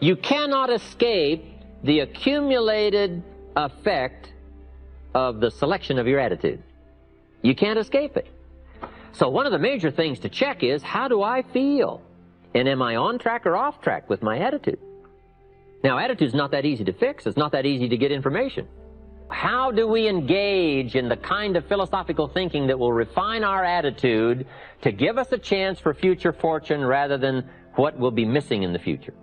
You cannot escape the accumulated effect of the selection of your attitude. You can't escape it. So one of the major things to check is, how do I feel? And am I on track or off track with my attitude? Now, attitude's not that easy to fix. It's not that easy to get information. How do we engage in the kind of philosophical thinking that will refine our attitude to give us a chance for future fortune rather than what will be missing in the future?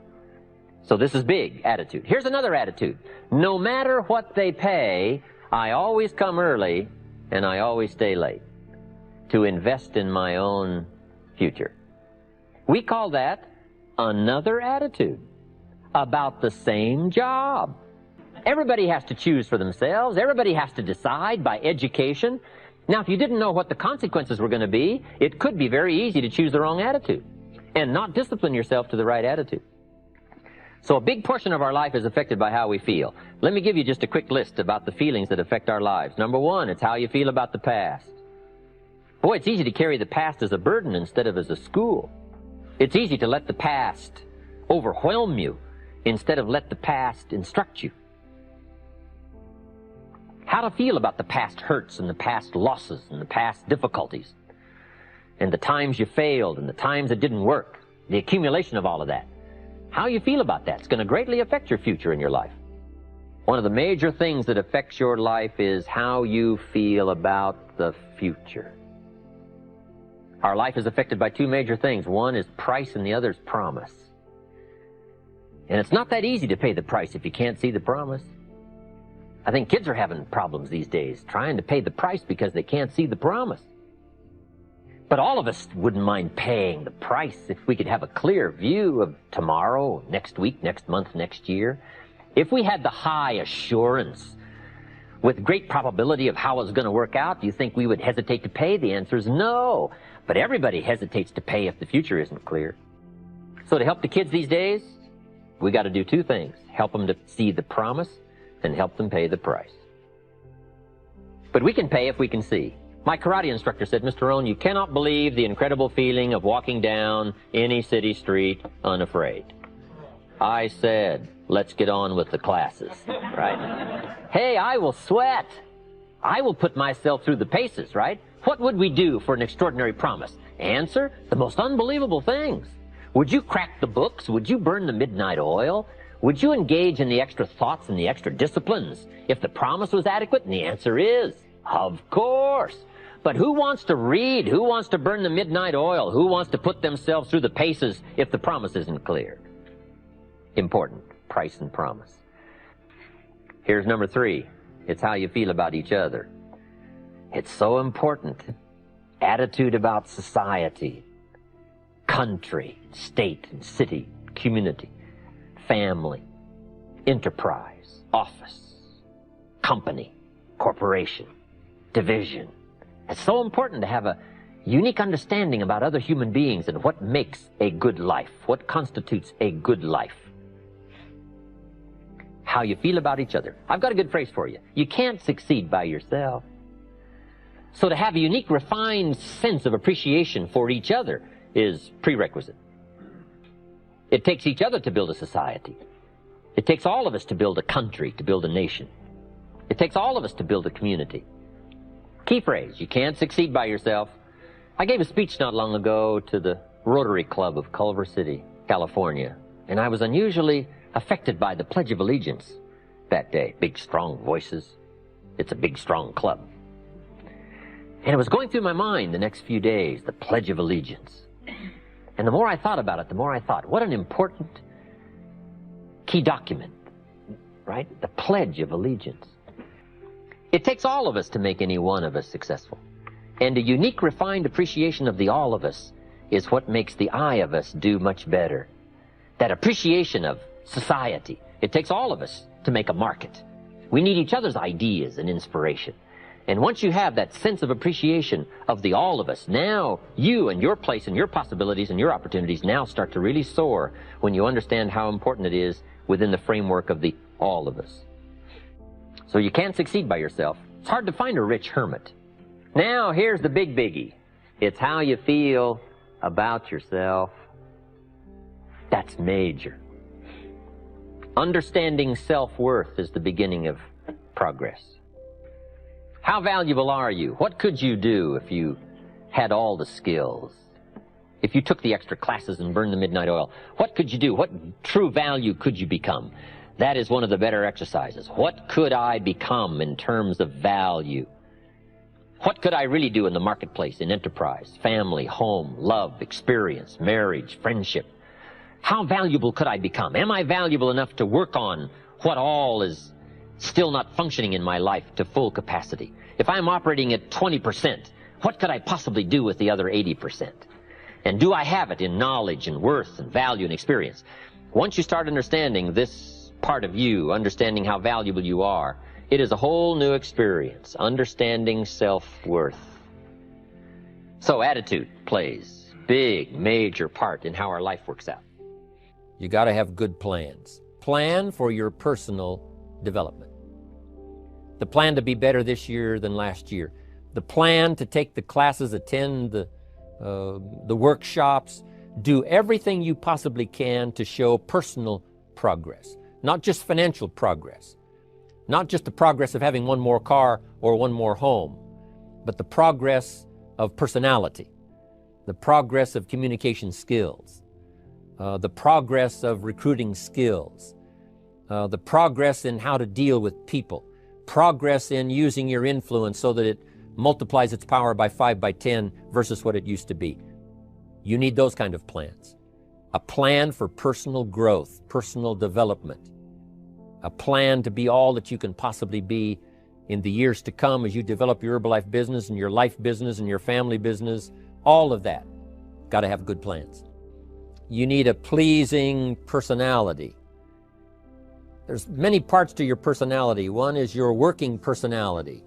So this is big, attitude. Here's another attitude. No matter what they pay, I always come early and I always stay late to invest in my own future. We call that another attitude about the same job. Everybody has to choose for themselves. Everybody has to decide by education. Now, if you didn't know what the consequences were going to be, it could be very easy to choose the wrong attitude and not discipline yourself to the right attitude. So a big portion of our life is affected by how we feel. Let me give you just a quick list about the feelings that affect our lives. Number one, it's how you feel about the past. Boy, it's easy to carry the past as a burden instead of as a school. It's easy to let the past overwhelm you instead of let the past instruct you. How to feel about the past hurts and the past losses and the past difficulties and the times you failed and the times it didn't work, the accumulation of all of that. How you feel about that is going to greatly affect your future in your life. One of the major things that affects your life is how you feel about the future. Our life is affected by two major things. One is price and the other is promise. And it's not that easy to pay the price if you can't see the promise. I think kids are having problems these days trying to pay the price because they can't see the promise. But all of us wouldn't mind paying the price if we could have a clear view of tomorrow, next week, next month, next year. If we had the high assurance with great probability of how it's going to work out, do you think we would hesitate to pay? The answer is no. But everybody hesitates to pay if the future isn't clear. So to help the kids these days, we got to do two things. Help them to see the promise and help them pay the price. But we can pay if we can see. My karate instructor said, Mr. Rohn, you cannot believe the incredible feeling of walking down any city street unafraid. I said, let's get on with the classes, right? Hey, I will sweat. I will put myself through the paces, right? What would we do for an extraordinary promise? Answer, the most unbelievable things. Would you crack the books? Would you burn the midnight oil? Would you engage in the extra thoughts and the extra disciplines if the promise was adequate? And the answer is, of course. But who wants to read? Who wants to burn the midnight oil? Who wants to put themselves through the paces if the promise isn't clear? Important, price and promise. Here's number three. It's how you feel about each other. It's so important. Attitude about society, country, state, and city, community, family, enterprise, office, company, corporation, division. It's so important to have a unique understanding about other human beings and what makes a good life, what constitutes a good life. How you feel about each other. I've got a good phrase for you. You can't succeed by yourself. So to have a unique, refined sense of appreciation for each other is prerequisite. It takes each other to build a society. It takes all of us to build a country, to build a nation. It takes all of us to build a community. Key phrase, you can't succeed by yourself. I gave a speech not long ago to the Rotary Club of Culver City, California, and I was unusually affected by the Pledge of Allegiance that day. Big, strong voices. It's a big, strong club. And it was going through my mind the next few days, the Pledge of Allegiance. And the more I thought about it, the more I thought, what an important key document, right? The Pledge of Allegiance. It takes all of us to make any one of us successful. And a unique, refined appreciation of the all of us is what makes the I of us do much better. That appreciation of society. It takes all of us to make a market. We need each other's ideas and inspiration. And once you have that sense of appreciation of the all of us, now you and your place and your possibilities and your opportunities now start to really soar when you understand how important it is within the framework of the all of us. So you can't succeed by yourself. It's hard to find a rich hermit. Now here's the big biggie. It's how you feel about yourself. That's major. Understanding self-worth is the beginning of progress. How valuable are you? What could you do if you had all the skills? If you took the extra classes and burned the midnight oil, what could you do? What true value could you become? That is one of the better exercises. What could I become in terms of value? What could I really do in the marketplace, in enterprise, family, home, love, experience, marriage, friendship? How valuable could I become? Am I valuable enough to work on what all is still not functioning in my life to full capacity? If I'm operating at 20%, what could I possibly do with the other 80%? And do I have it in knowledge and worth and value and experience? Once you start understanding this part of you, understanding how valuable you are, it is a whole new experience, understanding self-worth. So attitude plays a big, major part in how our life works out. You got to have good plans. Plan for your personal development. The plan to be better this year than last year. The plan to take the classes, attend the workshops, do everything you possibly can to show personal progress, not just financial progress, not just the progress of having one more car or one more home, but the progress of personality, the progress of communication skills, the progress of recruiting skills, the progress in how to deal with people, progress in using your influence so that it multiplies its power by 5 by 10 versus what it used to be. You need those kind of plans. A plan for personal growth, personal development. A plan to be all that you can possibly be in the years to come as you develop your Herbalife business and your life business and your family business. All of that. Got to have good plans. You need a pleasing personality. There's many parts to your personality. One is your working personality.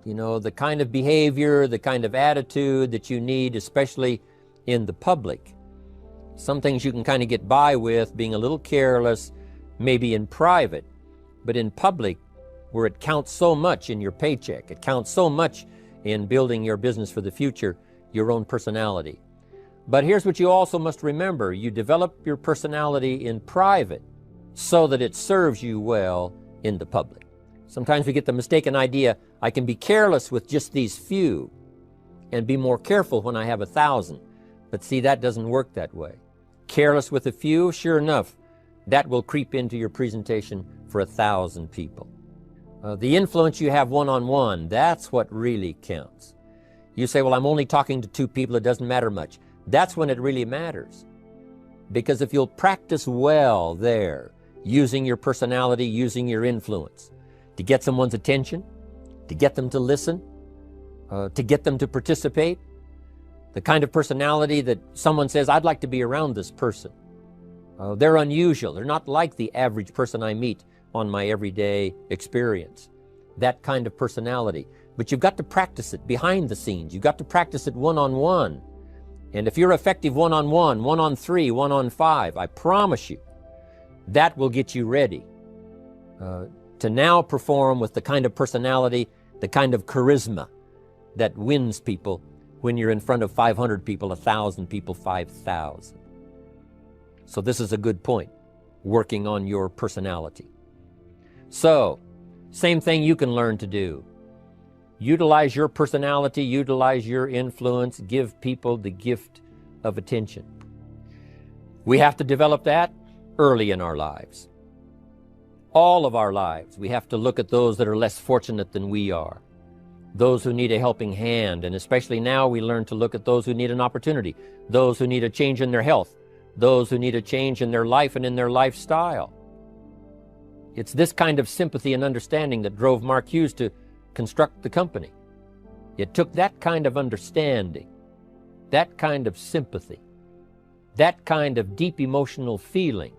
You know, the kind of behavior, the kind of attitude that you need, especially in the public. Some things you can kind of get by with being a little careless, maybe in private, but in public, where it counts so much in your paycheck, it counts so much in building your business for the future, your own personality. But here's what you also must remember. You develop your personality in private so that it serves you well in the public. Sometimes we get the mistaken idea, I can be careless with just these few and be more careful when I have 1,000. But see, that doesn't work that way. Careless with a few, sure enough, that will creep into your presentation for 1,000 people. The influence you have one-on-one, that's what really counts. You say, well, I'm only talking to 2 people, it doesn't matter much. That's when it really matters. Because if you'll practice well there, using your personality, using your influence, to get someone's attention, to get them to listen, to get them to participate, the kind of personality that someone says, I'd like to be around this person. They're unusual. They're not like the average person I meet on my everyday experience. That kind of personality. But you've got to practice it behind the scenes. You've got to practice it one-on-one. And if you're effective one-on-one, 1-on-3, 1-on-5, I promise you, that will get you ready to now perform with the kind of personality, the kind of charisma that wins people when you're in front of 500 people, 1,000 people, 5,000. So this is a good point, working on your personality. So, same thing you can learn to do. Utilize your personality, utilize your influence, give people the gift of attention. We have to develop that early in our lives. All of our lives, we have to look at those that are less fortunate than we are, those who need a helping hand, and especially now we learn to look at those who need an opportunity, those who need a change in their health, those who need a change in their life and in their lifestyle. It's this kind of sympathy and understanding that drove Mark Hughes to construct the company. It took that kind of understanding, that kind of sympathy, that kind of deep emotional feeling.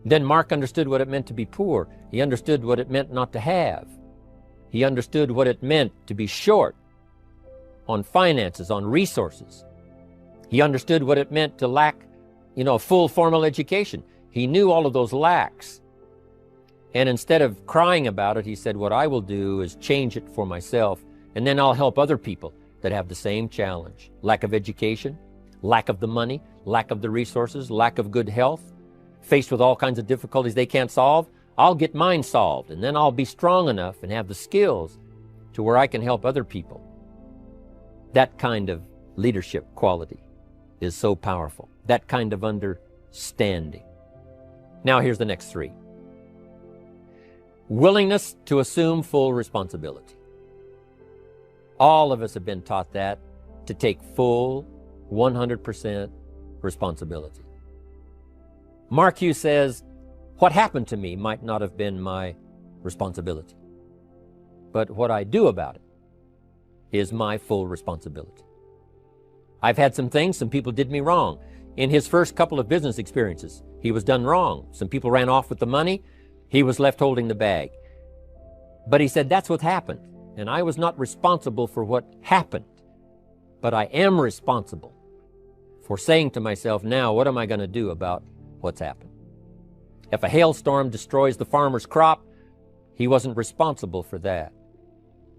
Then Mark understood what it meant to be poor. He understood what it meant not to have. He understood what it meant to be short on finances, on resources. He understood what it meant to lack, a full formal education. He knew all of those lacks. And instead of crying about it, he said, what I will do is change it for myself, and then I'll help other people that have the same challenge. Lack of education, lack of the money, lack of the resources, lack of good health, faced with all kinds of difficulties they can't solve, I'll get mine solved, and then I'll be strong enough and have the skills to where I can help other people. That kind of leadership quality is so powerful. That kind of understanding. Now here's the next three. Willingness to assume full responsibility. All of us have been taught that, to take full 100% responsibility. Mark Hughes says, what happened to me might not have been my responsibility, but what I do about it is my full responsibility. I've had some people did me wrong. In his first couple of business experiences, he was done wrong. Some people ran off with the money. He was left holding the bag. But he said, that's what happened. And I was not responsible for what happened, but I am responsible for saying to myself, now, what am I going to do about what's happened? If a hailstorm destroys the farmer's crop, he wasn't responsible for that.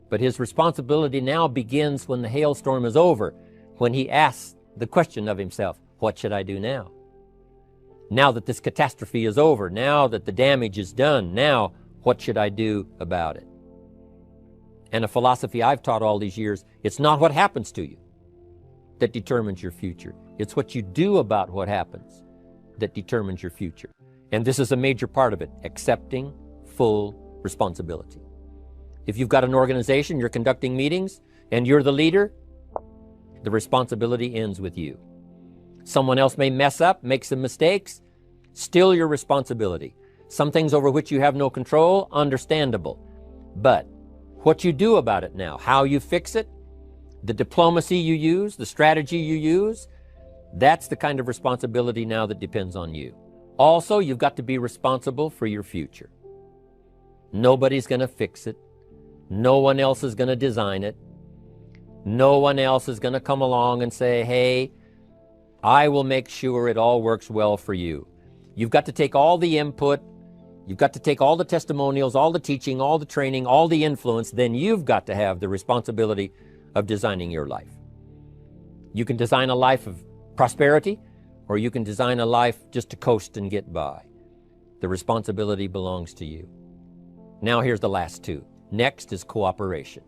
But his responsibility now begins when the hailstorm is over, when he asks the question of himself, what should I do now? Now that this catastrophe is over, now that the damage is done, now what should I do about it? And a philosophy I've taught all these years, it's not what happens to you that determines your future. It's what you do about what happens that determines your future. And this is a major part of it, accepting full responsibility. If you've got an organization, you're conducting meetings, and you're the leader, the responsibility ends with you. Someone else may mess up, make some mistakes, still your responsibility. Some things over which you have no control, understandable. But what you do about it now, how you fix it, the diplomacy you use, the strategy you use, that's the kind of responsibility now that depends on you. Also, you've got to be responsible for your future. Nobody's going to fix it. No one else is going to design it. No one else is going to come along and say, hey, I will make sure it all works well for you. You've got to take all the input. You've got to take all the testimonials, all the teaching, all the training, all the influence. Then you've got to have the responsibility of designing your life. You can design a life of prosperity, or you can design a life just to coast and get by. The responsibility belongs to you. Now here's the last two. Next is cooperation.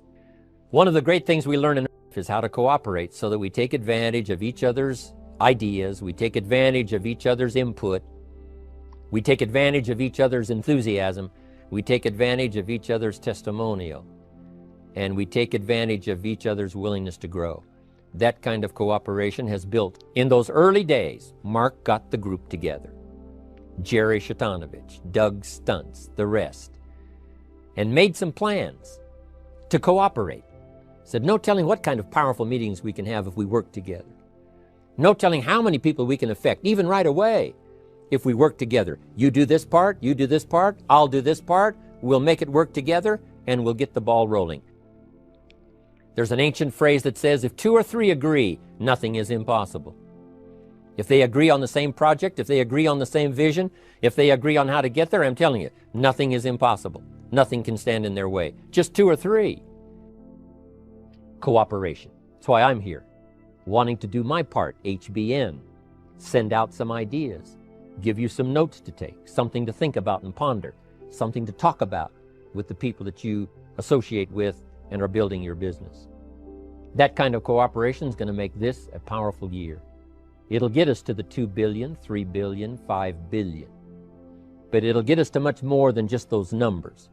One of the great things we learn in life is how to cooperate so that we take advantage of each other's ideas, we take advantage of each other's input, we take advantage of each other's enthusiasm, we take advantage of each other's testimonial, and we take advantage of each other's willingness to grow. That kind of cooperation has built. In those early days, Mark got the group together. Jerry Shatanovich, Doug Stuntz, the rest, and made some plans to cooperate. Said, no telling what kind of powerful meetings we can have if we work together. No telling how many people we can affect, even right away, if we work together. You do this part, you do this part, I'll do this part, we'll make it work together, and we'll get the ball rolling. There's an ancient phrase that says, if two or three agree, nothing is impossible. If they agree on the same project, if they agree on the same vision, if they agree on how to get there, I'm telling you, nothing is impossible. Nothing can stand in their way. Just two or three. Cooperation. That's why I'm here, wanting to do my part, HBN, send out some ideas, give you some notes to take, something to think about and ponder, something to talk about with the people that you associate with and are building your business. That kind of cooperation is going to make this a powerful year. It'll get us to the 2 billion, 3 billion, 5 billion. But it'll get us to much more than just those numbers.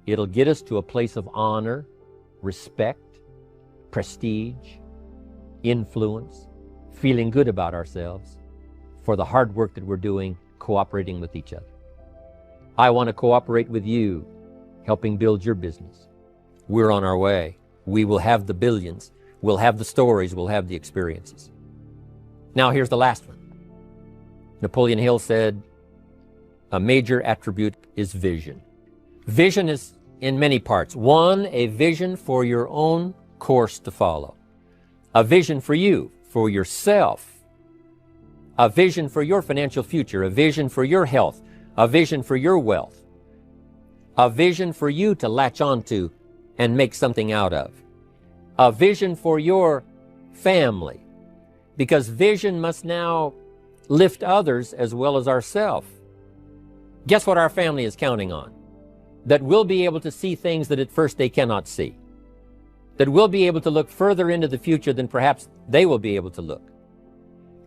It'll get us to a place of honor, respect, prestige, influence, feeling good about ourselves for the hard work that we're doing, cooperating with each other. I want to cooperate with you, helping build your business. We're on our way. We will have the billions. We'll have the stories. We'll have the experiences. Now here's the last one. Napoleon Hill said, a major attribute is vision. Vision is in many parts. One, a vision for your own course to follow. A vision for you, for yourself. A vision for your financial future. A vision for your health. A vision for your wealth. A vision for you to latch onto and make something out of. A vision for your family. Because vision must now lift others as well as ourselves. Guess what our family is counting on? That we'll be able to see things that at first they cannot see. That we'll be able to look further into the future than perhaps they will be able to look.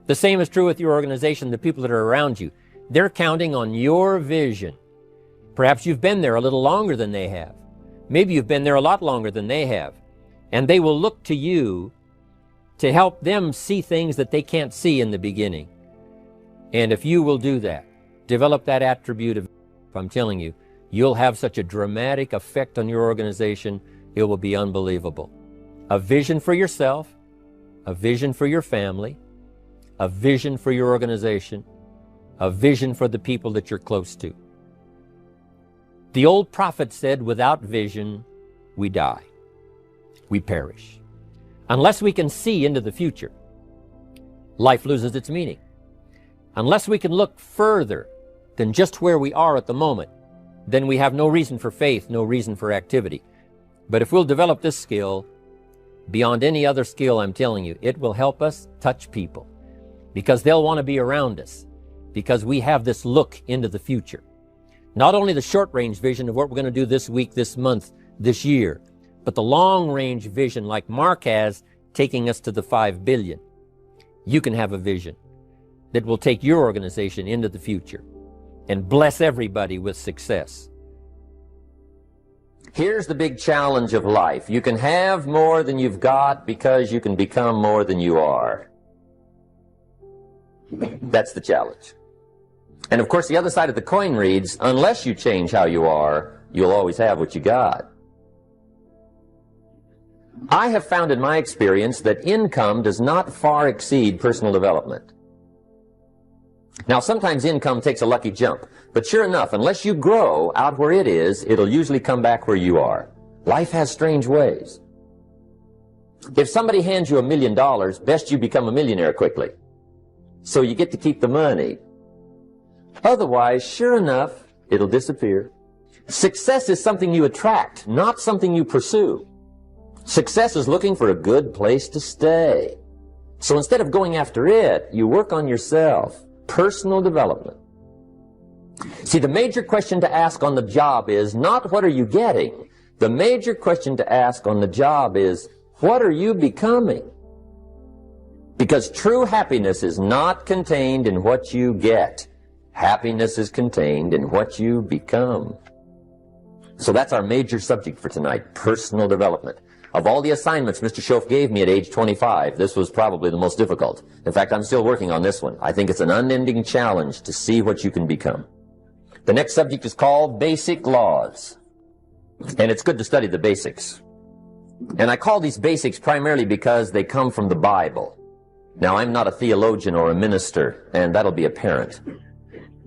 The same is true with your organization, the people that are around you. They're counting on your vision. Perhaps you've been there a little longer than they have. Maybe you've been there a lot longer than they have. And they will look to you to help them see things that they can't see in the beginning. And if you will do that, develop that attribute of, I'm telling you, you'll have such a dramatic effect on your organization, it will be unbelievable. A vision for yourself, a vision for your family, a vision for your organization, a vision for the people that you're close to. The old prophet said, without vision, we die. We perish. Unless we can see into the future, life loses its meaning. Unless we can look further than just where we are at the moment, then we have no reason for faith, no reason for activity. But if we'll develop this skill, beyond any other skill, I'm telling you, it will help us touch people because they'll want to be around us because we have this look into the future. Not only the short-range vision of what we're going to do this week, this month, this year, but the long-range vision like Mark has, taking us to the 5 billion. You can have a vision that will take your organization into the future and bless everybody with success. Here's the big challenge of life. You can have more than you've got because you can become more than you are. That's the challenge. And of course, the other side of the coin reads, unless you change how you are, you'll always have what you got. I have found in my experience that income does not far exceed personal development. Now, sometimes income takes a lucky jump, but sure enough, unless you grow out where it is, it'll usually come back where you are. Life has strange ways. If somebody hands you $1 million, best you become a millionaire quickly, so you get to keep the money. Otherwise, sure enough, it'll disappear. Success is something you attract, not something you pursue. Success is looking for a good place to stay. So instead of going after it, you work on yourself. Personal development. See, the major question to ask on the job is not what are you getting. The major question to ask on the job is what are you becoming? Because true happiness is not contained in what you get. Happiness is contained in what you become. So that's our major subject for tonight, personal development. Of all the assignments Mr. Schoaf gave me at age 25, this was probably the most difficult. In fact, I'm still working on this one. I think it's an unending challenge to see what you can become. The next subject is called basic laws. And it's good to study the basics. And I call these basics primarily because they come from the Bible. Now, I'm not a theologian or a minister, and that'll be apparent.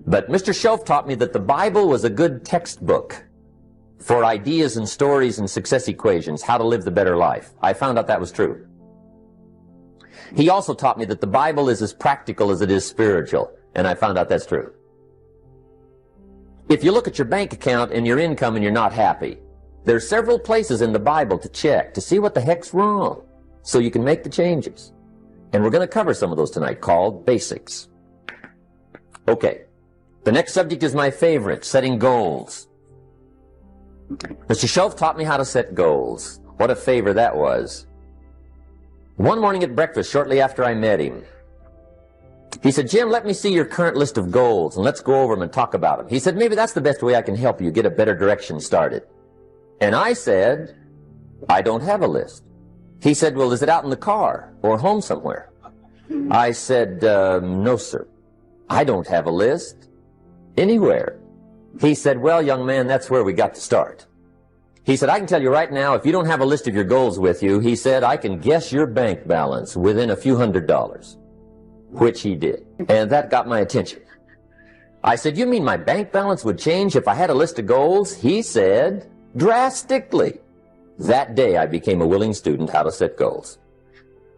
But Mr. Schoaf taught me that the Bible was a good textbook for ideas and stories and success equations, how to live the better life. I found out that was true. He also taught me that the Bible is as practical as it is spiritual, and I found out that's true. If you look at your bank account and your income and you're not happy, there's several places in the Bible to check to see what the heck's wrong so you can make the changes. And we're going to cover some of those tonight, called basics. Okay, the next subject is my favorite, setting goals. Mr. Schoaf taught me how to set goals. What a favor that was. One morning at breakfast, shortly after I met him, he said, Jim, let me see your current list of goals, and let's go over them and talk about them. He said, maybe that's the best way I can help you get a better direction started. And I said, I don't have a list. He said, well, is it out in the car or home somewhere? I said, no, sir. I don't have a list anywhere. He said, well, young man, that's where we got to start. He said, I can tell you right now, if you don't have a list of your goals with you, he said, I can guess your bank balance within a few $100s, which he did. And that got my attention. I said, you mean my bank balance would change if I had a list of goals? He said, drastically. That day, I became a willing student how to set goals.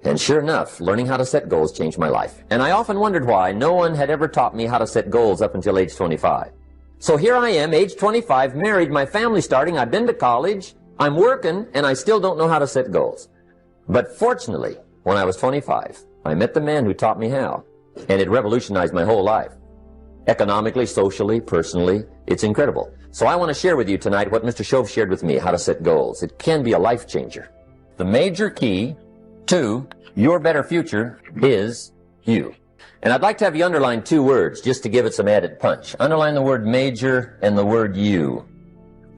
And sure enough, learning how to set goals changed my life. And I often wondered why no one had ever taught me how to set goals up until age 25. So here I am, age 25, married, my family's starting, I've been to college, I'm working, and I still don't know how to set goals. But fortunately, when I was 25, I met the man who taught me how, and it revolutionized my whole life. Economically, socially, personally, it's incredible. So I want to share with you tonight what Mr. Shove shared with me, how to set goals. It can be a life changer. The major key to your better future is you. And I'd like to have you underline two words just to give it some added punch. Underline the word major and the word you.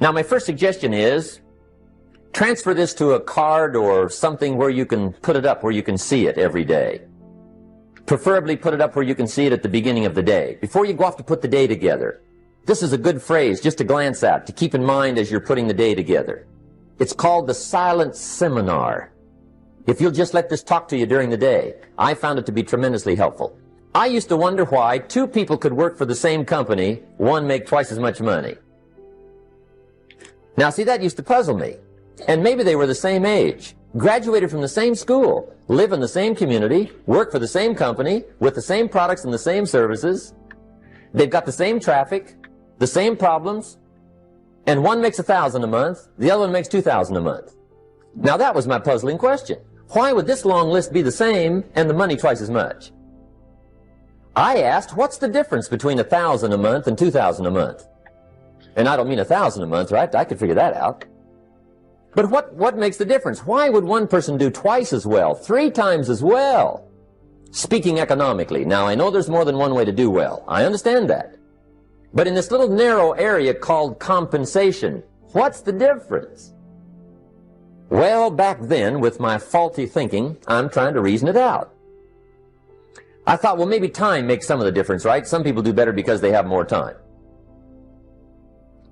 Now my first suggestion is transfer this to a card or something where you can put it up, where you can see it every day. Preferably put it up where you can see it at the beginning of the day, before you go off to put the day together. This is a good phrase just to glance at, to keep in mind as you're putting the day together. It's called the silent seminar. If you'll just let this talk to you during the day, I found it to be tremendously helpful. I used to wonder why two people could work for the same company, one make twice as much money. Now see, that used to puzzle me. And maybe they were the same age, graduated from the same school, live in the same community, work for the same company, with the same products and the same services. They've got the same traffic, the same problems, and one makes $1,000 a month, the other one makes $2,000 a month. Now that was my puzzling question. Why would this long list be the same and the money twice as much? I asked, what's the difference between $1,000 a month and $2,000 a month? And I don't mean $1,000 a month, right? I could figure that out. But what makes the difference? Why would one person do twice as well, 3 times as well? Speaking economically, now I know there's more than one way to do well. I understand that. But in this little narrow area called compensation, what's the difference? Well, back then, with my faulty thinking, I'm trying to reason it out. I thought, well, maybe time makes some of the difference, right? Some people do better because they have more time.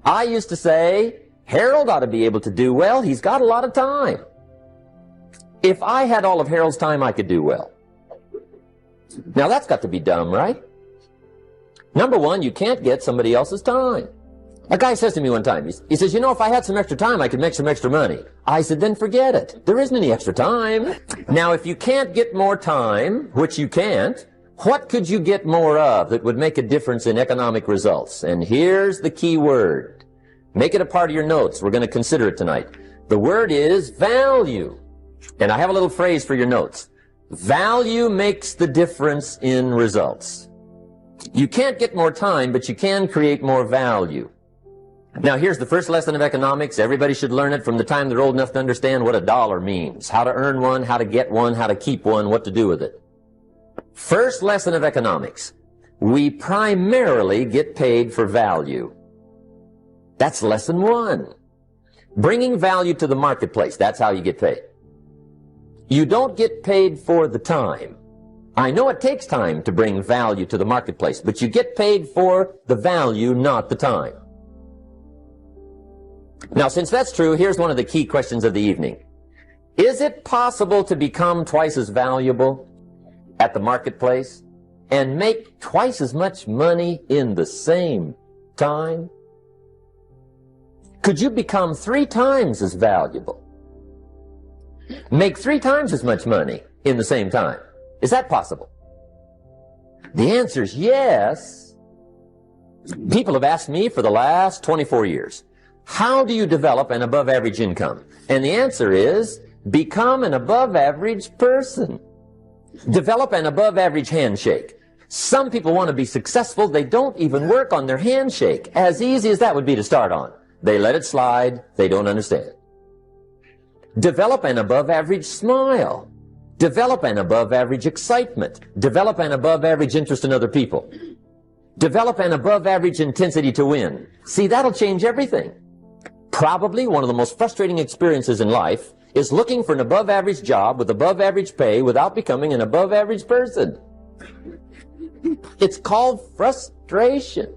I used to say, Harold ought to be able to do well. He's got a lot of time. If I had all of Harold's time, I could do well. Now, that's got to be dumb, right? Number one, you can't get somebody else's time. A guy says to me one time, he says, you know, if I had some extra time, I could make some extra money. I said, then forget it. There isn't any extra time. Now, if you can't get more time, which you can't, what could you get more of that would make a difference in economic results? And here's the key word. Make it a part of your notes. We're going to consider it tonight. The word is value. And I have a little phrase for your notes. Value makes the difference in results. You can't get more time, but you can create more value. Now, here's the first lesson of economics. Everybody should learn it from the time they're old enough to understand what a dollar means, how to earn one, how to get one, how to keep one, what to do with it. First lesson of economics. We primarily get paid for value. That's lesson 1. Bringing value to the marketplace, that's how you get paid. You don't get paid for the time. I know it takes time to bring value to the marketplace, but you get paid for the value, not the time. Now, since that's true, here's one of the key questions of the evening. Is it possible to become twice as valuable at the marketplace and make twice as much money in the same time? Could you become 3 times as valuable? Make 3 times as much money in the same time? Is that possible? The answer is yes. People have asked me for the last 24 years, how do you develop an above-average income? And the answer is, become an above-average person. Develop an above-average handshake. Some people want to be successful. They don't even work on their handshake. As easy as that would be to start on. They let it slide. They don't understand. Develop an above-average smile. Develop an above-average excitement. Develop an above-average interest in other people. Develop an above-average intensity to win. See, that'll change everything. Probably one of the most frustrating experiences in life is looking for an above-average job with above-average pay without becoming an above-average person. It's called frustration.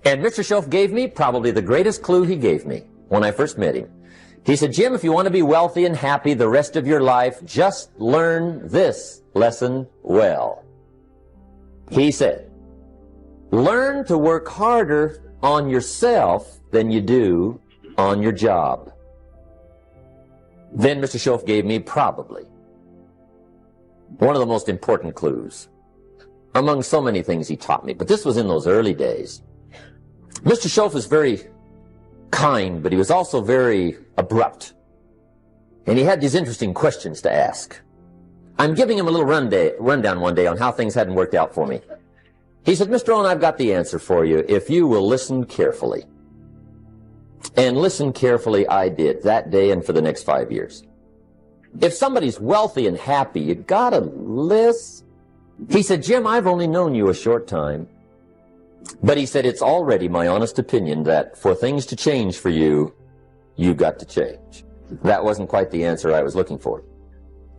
And Mr. Shove gave me probably the greatest clue he gave me when I first met him. He said, Jim, if you want to be wealthy and happy the rest of your life, just learn this lesson well. He said, learn to work harder on yourself than you do on your job. Then Mr. Shove gave me probably one of the most important clues among so many things he taught me, but this was in those early days. Mr. Shove was very kind, but he was also very abrupt. And he had these interesting questions to ask. I'm giving him a little rundown one day on how things hadn't worked out for me. He said, Mr. Rohn, I've got the answer for you if you will listen carefully. And listen carefully I did that day and for the next 5 years. If somebody's wealthy and happy, you gotta listen. He said, Jim, I've only known you a short time. But he said, it's already my honest opinion that for things to change for you, you've got to change. That wasn't quite the answer I was looking for.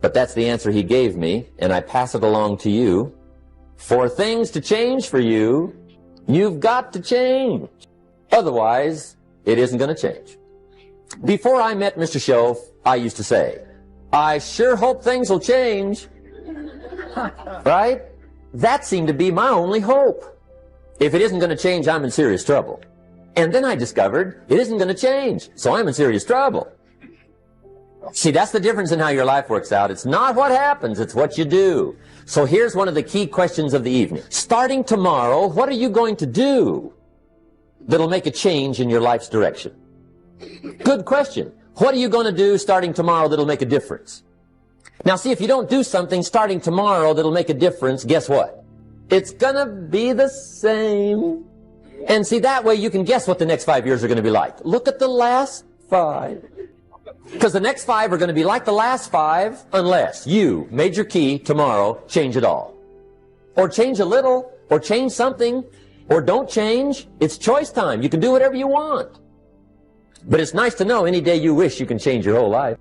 But that's the answer he gave me, and I pass it along to you. For things to change for you, you've got to change. Otherwise, it isn't going to change. Before I met Mr. Shelf, I used to say, I sure hope things will change. Right? That seemed to be my only hope. If it isn't going to change, I'm in serious trouble. And then I discovered it isn't going to change, so I'm in serious trouble. See, that's the difference in how your life works out. It's not what happens, it's what you do. So here's one of the key questions of the evening. Starting tomorrow, what are you going to do that'll make a change in your life's direction? Good question. What are you going to do starting tomorrow that'll make a difference? Now see, if you don't do something starting tomorrow that'll make a difference, guess what? It's gonna be the same. And see, that way you can guess what the next 5 years are gonna be like. Look at the last 5. Because the next 5 are gonna be like the last 5 unless you, major key, tomorrow, change it all. Or change a little, or change something, or don't change. It's choice time. You can do whatever you want. But it's nice to know any day you wish you can change your whole life.